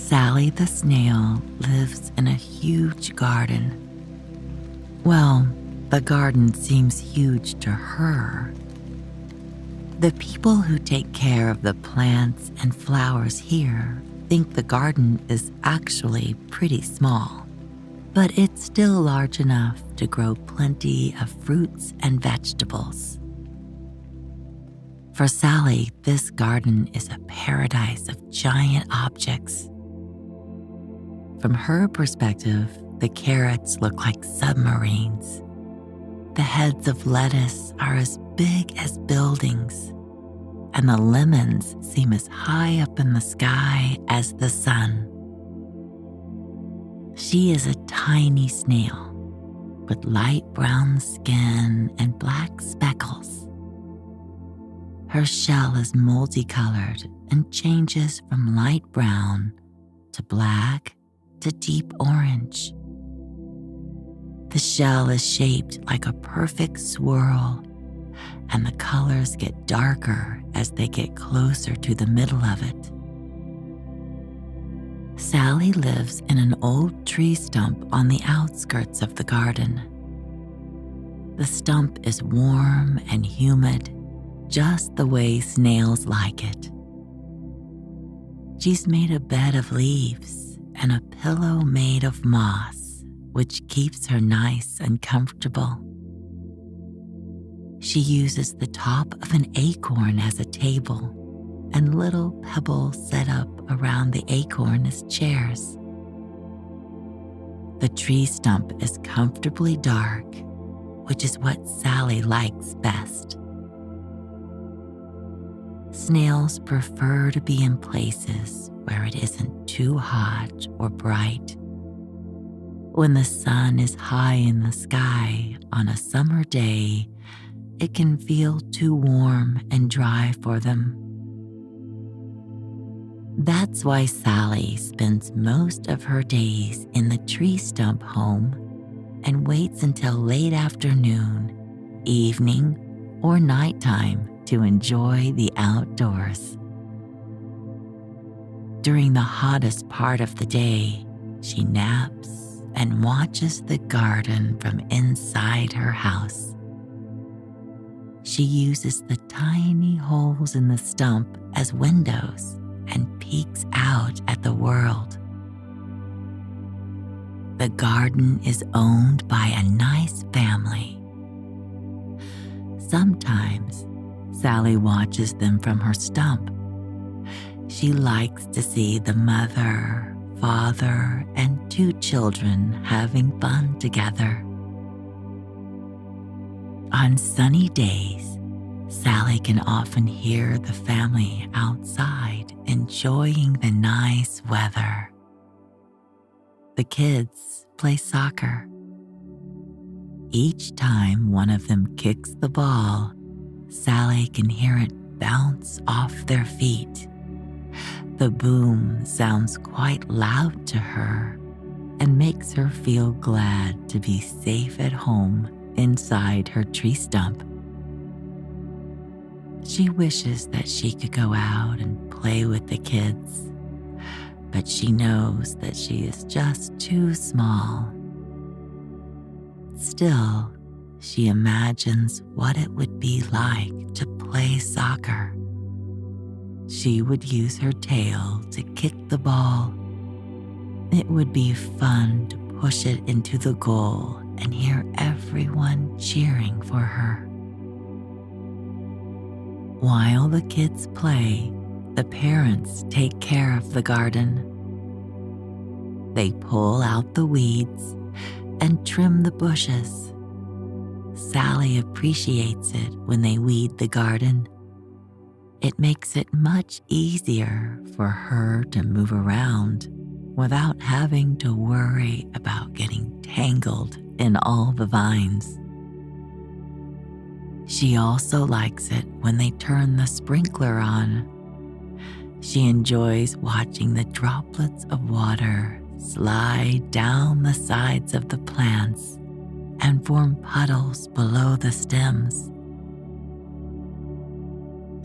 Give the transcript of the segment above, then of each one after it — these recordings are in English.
Sally the Snail lives in a huge garden. Well, the garden seems huge to her. The people who take care of the plants and flowers here think the garden is actually pretty small, but it's still large enough to grow plenty of fruits and vegetables. For Sally, this garden is a paradise of giant objects. From her perspective, the carrots look like submarines. The heads of lettuce are as big as buildings, and the lemons seem as high up in the sky as the sun. She is a tiny snail with light brown skin and black speckles. Her shell is multicolored and changes from light brown to black to deep orange. The shell is shaped like a perfect swirl, and the colors get darker as they get closer to the middle of it. Sally lives in an old tree stump on the outskirts of the garden. The stump is warm and humid, just the way snails like it. She's made a bed of leaves and a pillow made of moss, which keeps her nice and comfortable. She uses the top of an acorn as a table and little pebbles set up around the acorn as chairs. The tree stump is comfortably dark, which is what Sally likes best. Snails prefer to be in places where it isn't too hot or bright. When the sun is high in the sky on a summer day, it can feel too warm and dry for them. That's why Sally spends most of her days in the tree stump home and waits until late afternoon, evening, or nighttime to enjoy the outdoors. During the hottest part of the day, she naps and watches the garden from inside her house. She uses the tiny holes in the stump as windows and peeks out at the world. The garden is owned by a nice family. Sometimes Sally watches them from her stump. She likes to see the mother, father, and 2 children having fun together. On sunny days, Sally can often hear the family outside enjoying the nice weather. The kids play soccer. Each time one of them kicks the ball, Sally can hear it bounce off their feet. The boom sounds quite loud to her and makes her feel glad to be safe at home inside her tree stump. She wishes that she could go out and play with the kids, but she knows that she is just too small. Still, she imagines what it would be like to play soccer. She would use her tail to kick the ball. It would be fun to push it into the goal and hear everyone cheering for her. While the kids play, the parents take care of the garden. They pull out the weeds and trim the bushes. Sally appreciates it when they weed the garden. It makes it much easier for her to move around without having to worry about getting tangled in all the vines. She also likes it when they turn the sprinkler on. She enjoys watching the droplets of water slide down the sides of the plants and form puddles below the stems.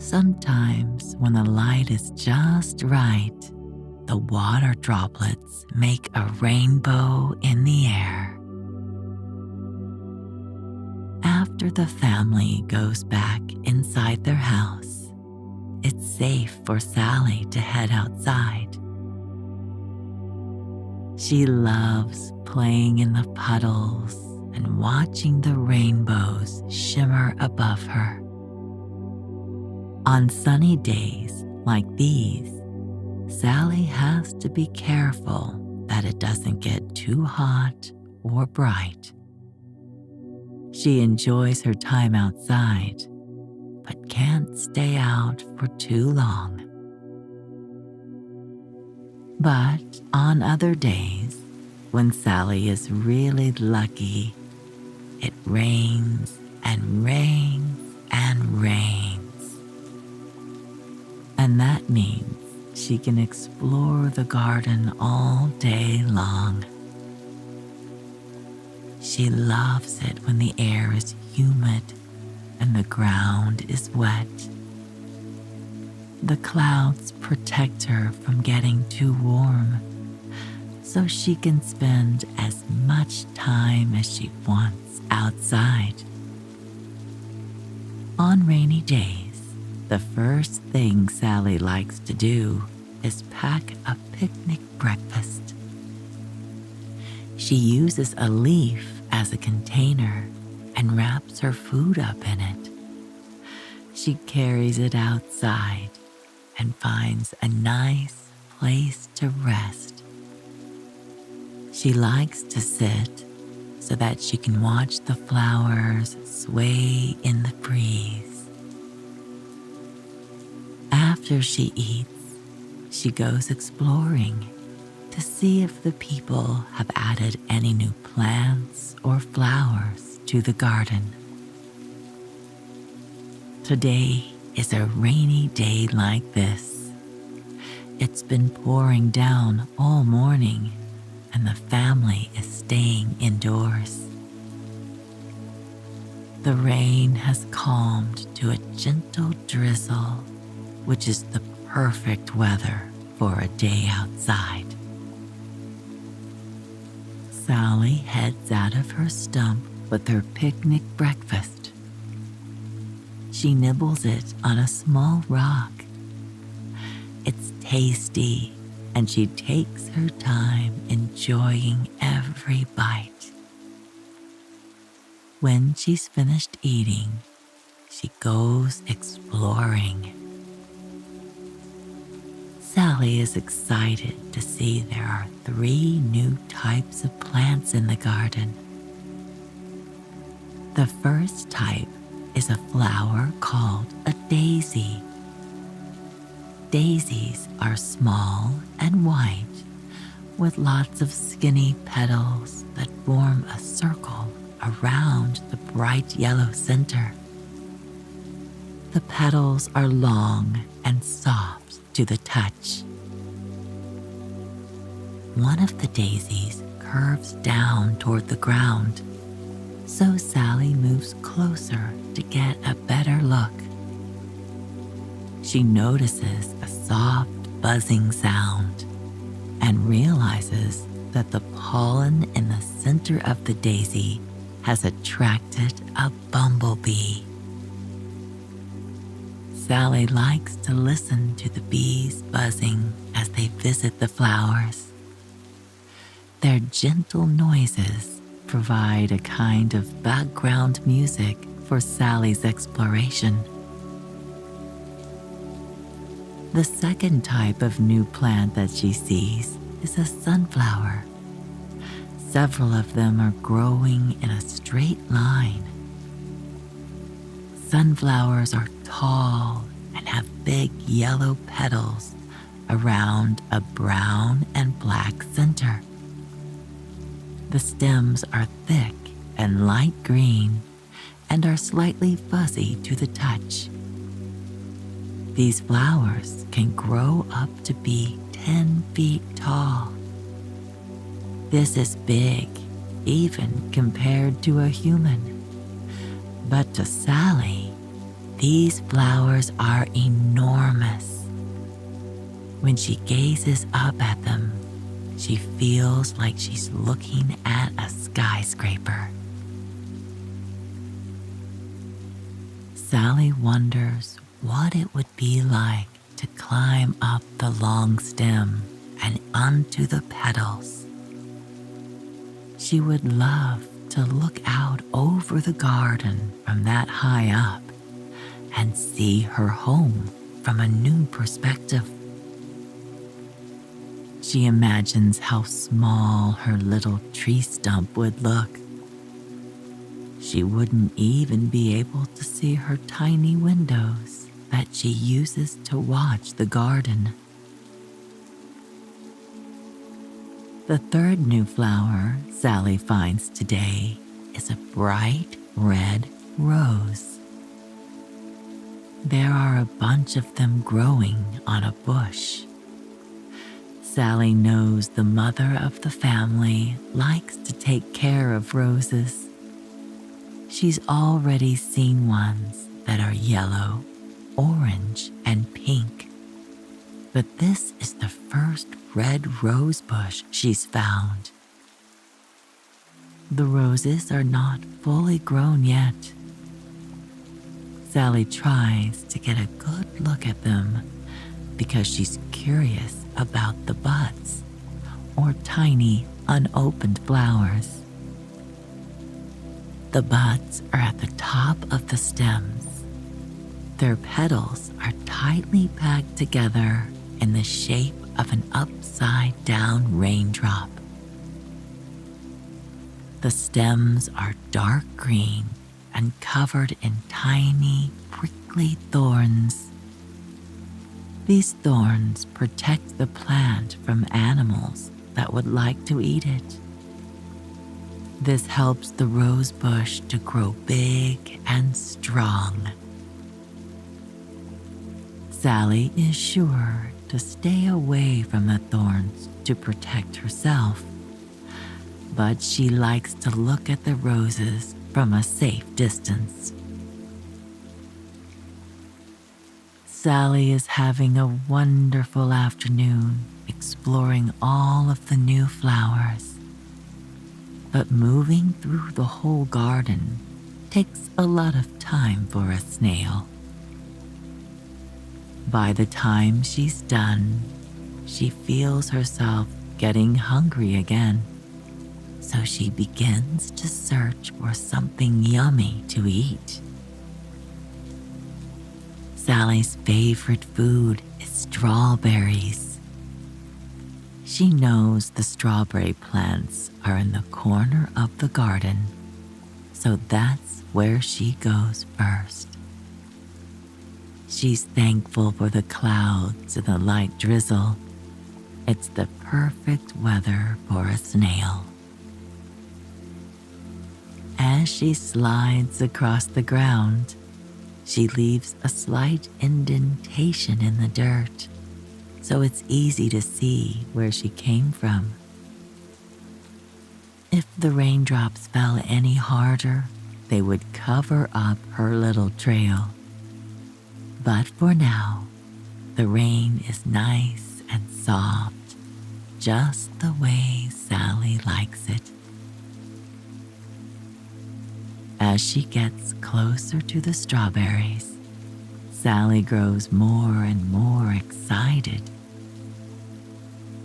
Sometimes, when the light is just right, the water droplets make a rainbow in the air. After the family goes back inside their house, it's safe for Sally to head outside. She loves playing in the puddles and watching the rainbows shimmer above her. On sunny days like these, Sally has to be careful that it doesn't get too hot or bright. She enjoys her time outside, but can't stay out for too long. But on other days, when Sally is really lucky, it rains and rains and rains. And that means she can explore the garden all day long. She loves it when the air is humid and the ground is wet. The clouds protect her from getting too warm, so she can spend as much time as she wants outside. On rainy days, the first thing Sally likes to do is pack a picnic breakfast. She uses a leaf as a container and wraps her food up in it. She carries it outside and finds a nice place to rest. She likes to sit so that she can watch the flowers sway in the breeze. After she eats, she goes exploring to see if the people have added any new plants or flowers to the garden. Today is a rainy day like this. It's been pouring down all morning, and the family is staying indoors. The rain has calmed to a gentle drizzle, which is the perfect weather for a day outside. Sally heads out of her stump with her picnic breakfast. She nibbles it on a small rock. It's tasty, and she takes her time enjoying every bite. When she's finished eating, she goes exploring. Sally is excited to see there are 3 new types of plants in the garden. The first type is a flower called a daisy. Daisies are small and white, with lots of skinny petals that form a circle around the bright yellow center. The petals are long and soft to the touch. One of the daisies curves down toward the ground, so Sally moves closer to get a better look. She notices a soft buzzing sound and realizes that the pollen in the center of the daisy has attracted a bumblebee. Sally likes to listen to the bees buzzing as they visit the flowers. Their gentle noises provide a kind of background music for Sally's exploration. The second type of new plant that she sees is a sunflower. Several of them are growing in a straight line. Sunflowers are tall and have big yellow petals around a brown and black center. The stems are thick and light green and are slightly fuzzy to the touch. These flowers can grow up to be 10 feet tall. This is big, even compared to a human. But to Sally, these flowers are enormous. When she gazes up at them, she feels like she's looking at a skyscraper. Sally wonders what it would be like to climb up the long stem and onto the petals. She would love to look out over the garden from that high up and see her home from a new perspective. She imagines how small her little tree stump would look. She wouldn't even be able to see her tiny windows that she uses to watch the garden. The third new flower Sally finds today is a bright red rose. There are a bunch of them growing on a bush. Sally knows the mother of the family likes to take care of roses. She's already seen ones that are yellow, orange, and pink. But this is the first red rose bush she's found. The roses are not fully grown yet. Sally tries to get a good look at them because she's curious about the buds, or tiny, unopened flowers. The buds are at the top of the stems. Their petals are tightly packed together in the shape of an upside-down raindrop. The stems are dark green and covered in tiny, prickly thorns. These thorns protect the plant from animals that would like to eat it. This helps the rose bush to grow big and strong. Sally is sure to stay away from the thorns to protect herself, but she likes to look at the roses from a safe distance. Sally is having a wonderful afternoon exploring all of the new flowers. But moving through the whole garden takes a lot of time for a snail. By the time she's done, she feels herself getting hungry again. So she begins to search for something yummy to eat. Sally's favorite food is strawberries. She knows the strawberry plants are in the corner of the garden, so that's where she goes first. She's thankful for the clouds and the light drizzle. It's the perfect weather for a snail. As she slides across the ground, she leaves a slight indentation in the dirt, so it's easy to see where she came from. If the raindrops fell any harder, they would cover up her little trail. But for now, the rain is nice and soft, just the way Sally likes it. As she gets closer to the strawberries, Sally grows more and more excited.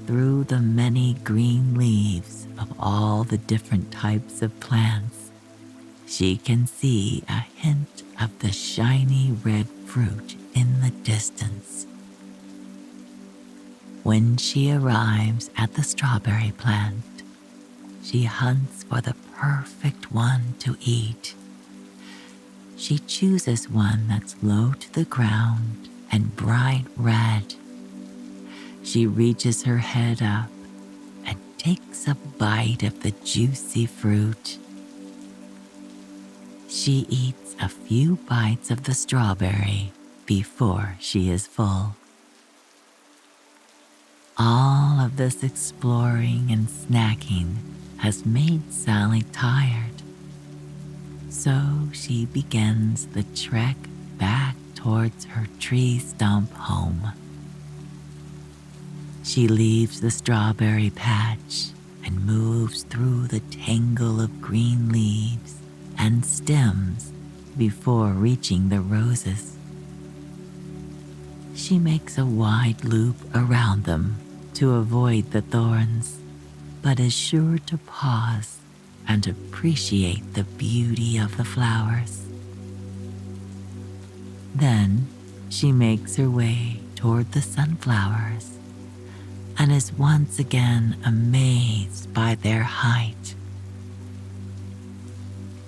Through the many green leaves of all the different types of plants, she can see a hint of the shiny red fruit in the distance. When she arrives at the strawberry plant, she hunts for the perfect one to eat. She chooses one that's low to the ground and bright red. She reaches her head up and takes a bite of the juicy fruit. She eats a few bites of the strawberry before she is full. All of this exploring and snacking has made Sally tired, so she begins the trek back towards her tree stump home. She leaves the strawberry patch and moves through the tangle of green leaves and stems before reaching the roses. She makes a wide loop around them to avoid the thorns, but is sure to pause and appreciate the beauty of the flowers. Then she makes her way toward the sunflowers and is once again amazed by their height.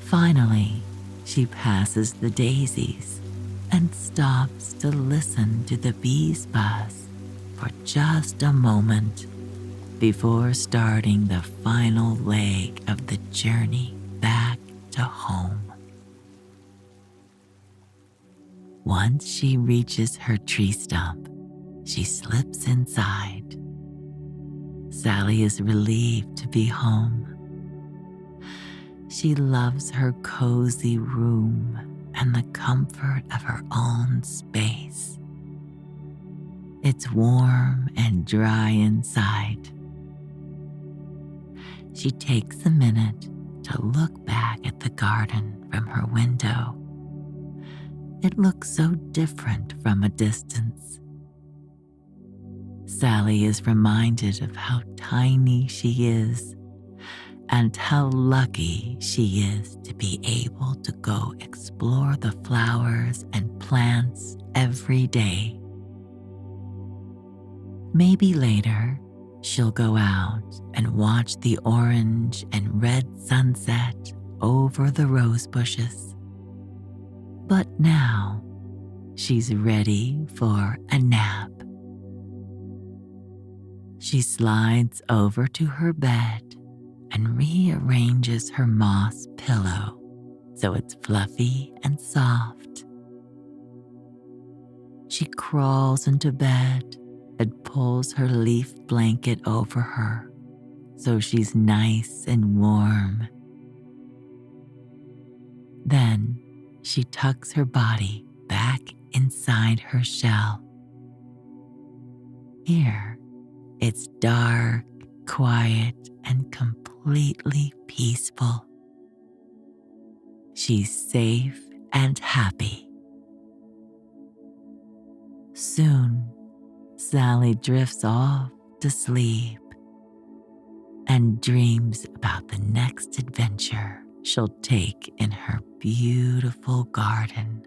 Finally, she passes the daisies and stops to listen to the bees buzz for just a moment before starting the final leg of the journey back to home. Once she reaches her tree stump, she slips inside. Sally is relieved to be home. She loves her cozy room and the comfort of her own space. It's warm and dry inside. She takes a minute to look back at the garden from her window. It looks so different from a distance. Sally is reminded of how tiny she is and how lucky she is to be able to go explore the flowers and plants every day. Maybe later, she'll go out and watch the orange and red sunset over the rose bushes. But now, she's ready for a nap. She slides over to her bed and rearranges her moss pillow so it's fluffy and soft. She crawls into bed and pulls her leaf blanket over her so she's nice and warm. Then she tucks her body back inside her shell. Here, it's dark, quiet, and completely peaceful. She's safe and happy. Soon, Sally drifts off to sleep and dreams about the next adventure she'll take in her beautiful garden.